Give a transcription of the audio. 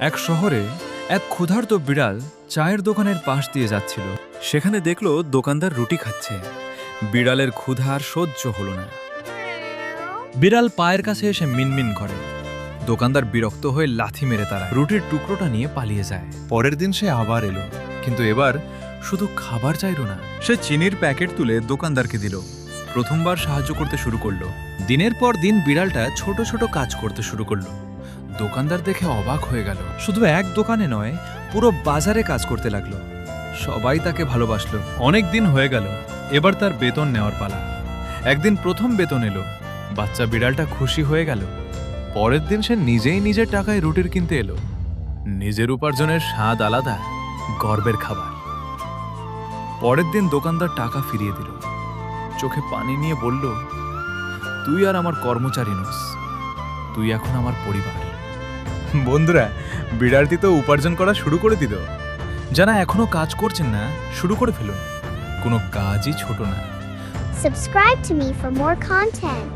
এক শহরে এক ক্ষুধার্ত বিড়াল চায়ের দোকানের পাশ দিয়ে যাচ্ছিল। সেখানে দেখলো দোকানদার রুটি খাচ্ছে। বিড়ালের ক্ষুধা আর সহ্য হলো না। বিড়াল পায়ের কাছে এসে মিনমিন করে। দোকানদার বিরক্ত হয়ে লাথি মেরে তারা রুটির টুকরোটা নিয়ে পালিয়ে যায়। পরের দিন সে আবার এলো, কিন্তু এবার শুধু খাবার চাইলো না, সে চিনির প্যাকেট তুলে দোকানদারকে দিল। প্রথমবার সাহায্য করতে শুরু করলো। দিনের পর দিন বিড়ালটা ছোট ছোট কাজ করতে শুরু করলো। দোকানদার দেখে অবাক হয়ে গেল। শুধু এক দোকানে নয়, পুরো বাজারে কাজ করতে লাগলো। সবাই তাকে ভালোবাসলো। অনেক দিন হয়ে গেল, এবার তার বেতন নেওয়ার পালা। একদিন প্রথম বেতন এলো। বাচ্চা বিড়ালটা খুশি হয়ে গেল। পরের দিন সে নিজেই নিজের টাকায় রুটির কিনতে এলো। নিজের উপার্জনের স্বাদ আলাদা, গর্বের খাবার। পরের দিন দোকানদার টাকা ফিরিয়ে দিল। চোখে পানি নিয়ে বলল, তুই আর আমার কর্মচারী নোস, তুই এখন আমার পরিবার। বন্ধুরা, বিড়ালটি তো উপার্জন করা শুরু করে দিল। যারা এখনো কাজ করছেন না, শুরু করে ফেলুন। কোনো কাজই ছোট না। Subscribe to me for more content.